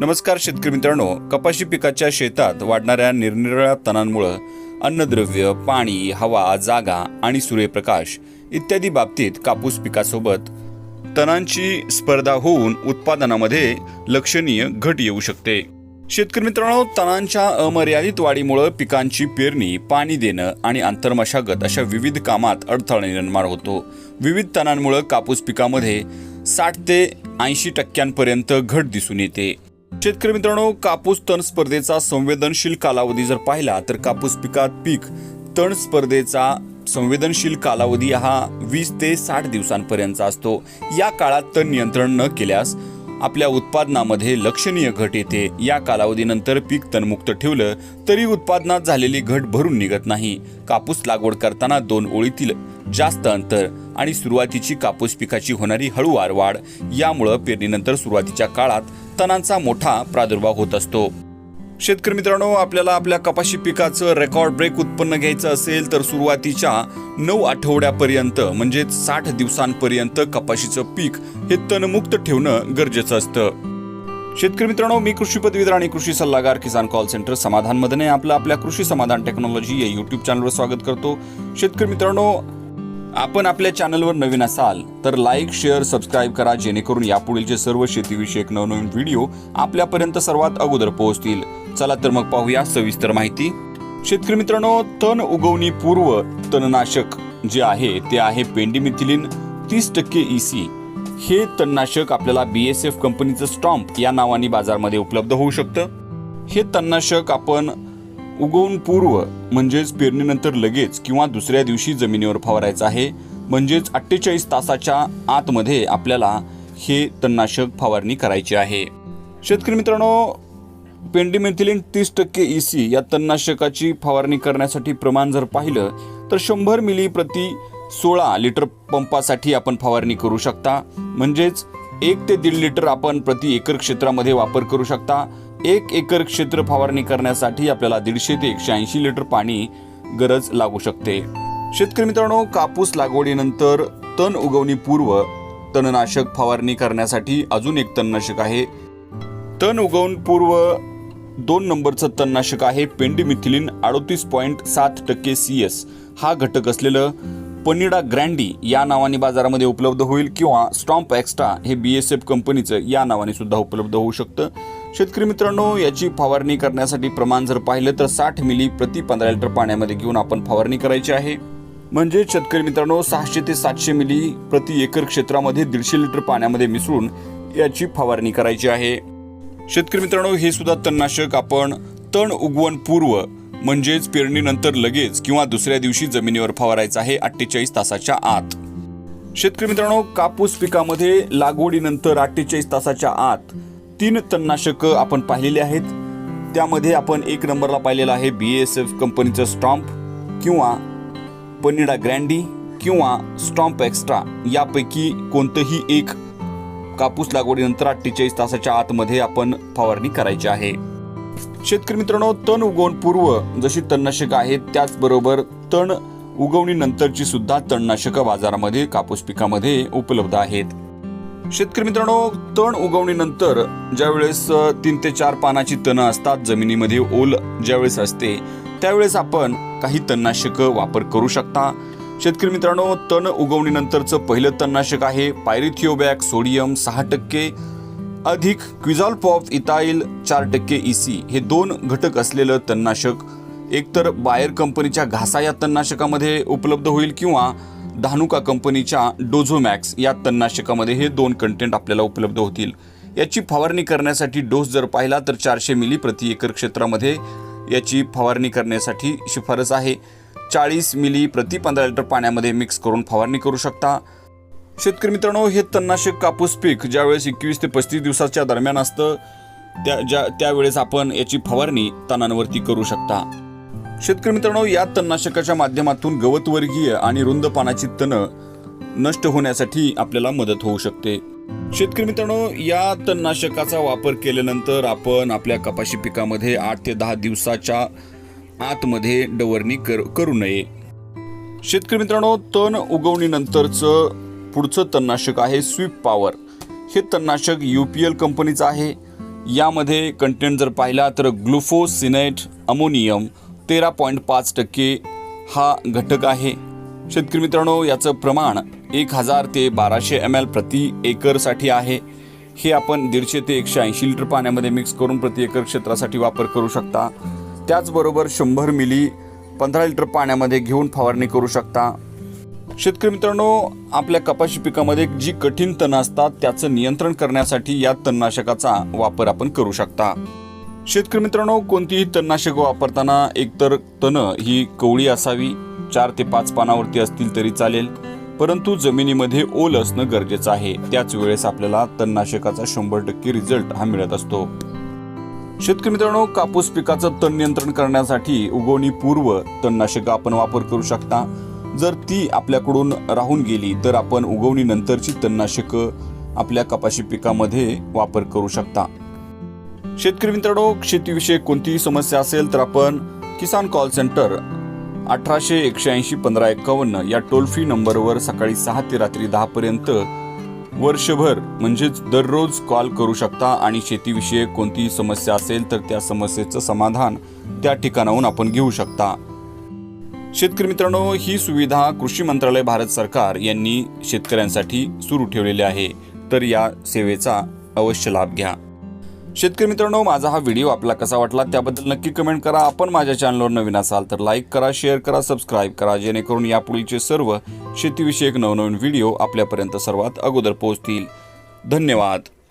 नमस्कार शेतकरी मित्रांनो, कपाशी पिकाच्या शेतात वाढणाऱ्या निरनिराळ्या तणांमुळे अन्नद्रव्य, पाणी, हवा, जागा आणि सूर्यप्रकाश इत्यादी बाबतीत कापूस पिकासोबत तणांची स्पर्धा होऊन उत्पादनामध्ये लक्षणीय घट येऊ शकते. शेतकरी मित्रांनो, तणांच्या अमर्यादित वाढीमुळे पिकांची पेरणी, पाणी देणं आणि आंतरमशागत अशा विविध कामात अडथळा निर्माण होतो. विविध तणांमुळे कापूस पिकामध्ये 60 ते 80% घट दिसून येते. शेतकरी मित्रांनो, कापूस तण स्पर्धेचा संवेदनशील कालावधी जर पाहिला तर कापूस पिकात पीक तण स्पर्धेचा संवेदनशील कालावधी हा 20 ते 60 दिवसांपर्यंतचा असतो. या काळात तण नियंत्रण न केल्यास आपल्या उत्पादनामध्ये लक्षणीय घट येते. या कालावधीनंतर पीक तणमुक्त ठेवलं तरी उत्पादनात झालेली घट भरून निघत नाही. कापूस लागवड करताना 2 ओळीतील जास्त अंतर आणि सुरुवातीची कापूस पिकाची होणारी हळूवार वाढ यामुळे पेरणीनंतर सुरुवातीच्या काळात तणांचा मोठा प्रादुर्भाव होत असतो. शेतकरी मित्रांनो, आपल्याला आपल्या कपाशी पिकाचं रेकॉर्ड ब्रेक उत्पन्न घ्यायचं असेल तर सुरुवातीच्या 9 आठवड्यापर्यंत म्हणजे 60 दिवसांपर्यंत कपाशीचं पीक हे तणमुक्त ठेवणं गरजेचं असतं. शेतकरी मित्रांनो, मी कृषी पदवीधर आणि कृषी सल्लागार किसान कॉल सेंटर समाधान मदने आपल्या कृषी समाधान टेक्नॉलॉजी या YouTube चॅनलवर स्वागत करतो. शेतकरी मित्रांनो, आपण आपल्या चॅनलवर नवीन असाल तर लाईक, शेअर, सबस्क्राईब करा, जेणेकरून यापुढीलचे सर्व शेतीविषयक नवनवीन व्हिडिओ आपल्यापर्यंत सर्वात अगोदर पोहोचतील. चला तर मग पाहूया सविस्तर माहिती. शेतकरी मित्रांनो, तण उगवणी पूर्व तणनाशक जे आहे ते आहे पेंडिमिथिलिन 30% EC. हे तणनाशक आपल्याला BASF कंपनीचं स्टॉम्प या नावाने बाजारामध्ये उपलब्ध होऊ शकतं. हे तणनाशक आपण उगवण पूर्व म्हणजेच पेरणीनंतर लगेच किंवा दुसऱ्या दिवशी जमिनीवर फवारायचं आहे. म्हणजेच 48 तासाच्या आतमध्ये आपल्याला हे तणनाशक फवारणी करायची आहे. शेतकरी मित्रांनो, पेंडिमिथिलिन 30% EC या तणनाशकाची फवारणी करण्यासाठी प्रमाण जर पाहिलं तर 100 मिली प्रति 16 लिटर पंपासाठी आपण फवारणी करू शकता. म्हणजेच 1 ते 1.5 लिटर आपण प्रति एकर क्षेत्रामध्ये वापर करू शकता. 1 एकर क्षेत्र फवारणी करण्यासाठी आपल्याला 150 ते 180 लिटर पाणी गरज लागू शकते. शेतकरी मित्रांनो, कापूस लागवडीनंतर तण उगवणी पूर्व तणनाशक फवारणी करण्यासाठी अजून एक तणनाशक आहे. तण उगवण पूर्व 2 नंबरचं तणनाशक आहे पेंडिमिथिलिन 38.7% CS. हा घटक असलेलं पनिडा ग्रँडी या नावाने बाजारामध्ये उपलब्ध होईल किंवा स्टॉम्प एक्स्ट्रा हे BASF कंपनीचं या नावाने सुद्धा उपलब्ध होऊ शकतं. शेतकरी मित्रांनो, याची फवारणी करण्यासाठी प्रमाण जर पाहिलं तर 60 मिली प्रति 15 लिटर पाण्यामध्ये घेऊन आपण फवारणी करायची आहे. म्हणजे शेतकरी मित्रांनो, 600 ते 700 मिली प्रति एकर क्षेत्रामध्ये 150 लिटर पाण्यामध्ये मिसळून याची फवारणी करायची आहे. शेतकरी मित्रांनो, हे सुद्धा तणनाशक आपण तण उगवण पूर्व म्हणजेच पेरणीनंतर लगेच किंवा दुसऱ्या दिवशी जमिनीवर फवारायचं आहे 48 तासाच्या आत. शेतकरी मित्रांनो, कापूस पिकामध्ये लागवडीनंतर 48 तासाच्या आत 3 तणनाशकं आपण पाहिलेली आहेत. त्यामध्ये आपण 1 नंबरला पाहिलेला आहे BASF कंपनीचं स्टॉम्प किंवा पनिडा ग्रँडी किंवा स्टॉम्प एक्स्ट्रा. यापैकी कोणतंही एक कापूस लागवडीनंतर 48 तासाच्या आतमध्ये आपण फवारणी करायची आहे. शेतकरी मित्रांनो, तण उगवण पूर्व जशी तणनाशकं आहेत त्याचबरोबर तण उगवणीनंतरची सुद्धा तणनाशकं बाजारामध्ये कापूस पिकामध्ये उपलब्ध आहेत. शेतकरी मित्रांनो, तण उगवणीनंतर ज्यावेळेस 3 ते 4 पानाची तणं असतात, जमिनीमध्ये ओल ज्यावेळेस असते त्यावेळेस आपण काही तणनाशकं वापर करू शकता. शेतकरी मित्रांनो, तण उगवणीनंतरचं पहिलं तणनाशक आहे पायरिथिओबॅक सोडियम 6% अधिक क्विझॉल्पॉफ इथाइल 4% EC. हे 2 घटक असलेलं तणनाशक एकतर बायर कंपनीच्या घासा या तणनाशकामध्ये उपलब्ध होईल किंवा धानुका कंपनीच्या डोझोमॅक्स या तणनाशकामध्ये हे 2 कंटेंट आपल्याला उपलब्ध होतील. याची फवारणी करण्यासाठी डोस जर पाहिला तर 400 मिली प्रति एकर क्षेत्रामध्ये याची फवारणी करण्यासाठी शिफारस आहे. 40 मिली प्रति 15 लिटर पाण्यामध्ये मिक्स करून फवारणी करू शकता. शेतकरी मित्रांनो, हे तणनाशक कापूस पीक ज्यावेळेस 21 ते 35 दिवसाच्या दरम्यान असतं त्यावेळेस आपण याची फवारणी तणांवरती करू शकता. शेतकरी मित्रांनो, या तणनाशकाच्या माध्यमातून गवतवर्गीय आणि रुंद पानाची तणं नष्ट होण्यासाठी आपल्याला मदत होऊ शकते. शेतकरी मित्रांनो, या तणनाशकाचा वापर केल्यानंतर आपण आपल्या कपाशी पिकामध्ये 8 ते 10 दिवसाच्या आतमध्ये डवरणी करू नये. शेतकरी मित्रांनो, तण उगवणीनंतरचं पुढचं तणनाशक आहे स्वीप पॉवर. हे तणनाशक UPL कंपनीचं आहे. यामध्ये कंटेंट जर पाहिला तर ग्लुफोसिनेट अमोनियम 13.5% हा घटक आहे। शेतकरी मित्रांनो, याचं प्रमाण 1000 ते 1200 ml प्रति एकरसाठी आहे। हे आपण 150 ते 180 लिटर पाण्यामध्ये मिक्स करून प्रति एकर क्षेत्रासाठी वापर करू शकता। त्याचबरोबर 100 मिली 15 लिटर पाण्यामध्ये घेऊन फवारणी करू शकता। शेतकरी मित्रांनो, आपल्या कपाशी पिकामध्ये जी कठीण तण असतात त्याचं नियंत्रण करण्यासाठी या तणनाशकाचा वापर आपण करू शकता। शेतकरी मित्रांनो, कोणतीही तणनाशक वापरताना एकतर तण ही कवळी असावी, 4 ते 5 पानावरती असतील तरी चालेल, परंतु जमिनीमध्ये ओल असणं गरजेचं आहे। त्याच वेळेस आपल्याला तणनाशकाचा 100% रिझल्ट हा मिळत असतो। शेतकरी मित्रांनो, कापूस पिकाचं तण नियंत्रण करण्यासाठी उगवणी पूर्व तणनाशक आपण वापर करू शकता। जर ती आपल्याकडून राहून गेली तर आपण उगवणी नंतरची तणनाशक आपल्या कपाशी पिकामध्ये वापर करू शकता। शेतकरी मित्रांनो, शेतीविषयक कोणतीही समस्या असेल तर आपण किसान कॉल सेंटर 1800 180 1551 या टोल फ्री नंबरवर सकाळी 6 ते रात्री 10 पर्यंत वर्षभर म्हणजेच दररोज कॉल करू शकता आणि शेतीविषयक कोणतीही समस्या असेल तर त्या समस्येचं समाधान त्या ठिकाणाहून आपण घेऊ शकता। शेतकरी मित्रांनो, ही सुविधा कृषी मंत्रालय भारत सरकार यांनी शेतकऱ्यांसाठी सुरू ठेवलेली आहे, तर या सेवेचा अवश्य लाभ घ्या। शेतकरी मित्रांनो, माझा हा व्हिडिओ आपला कसा वाटला त्याबद्दल नक्की कमेंट करा। आपण माझ्या चॅनलवर नवीन असाल तर लाईक करा, शेअर करा, सबस्क्राईब करा, जेणेकरून यापुढीलचे सर्व शेतीविषयक नवनवीन व्हिडिओ आपल्यापर्यंत सर्वात अगोदर पोहोचतील। धन्यवाद।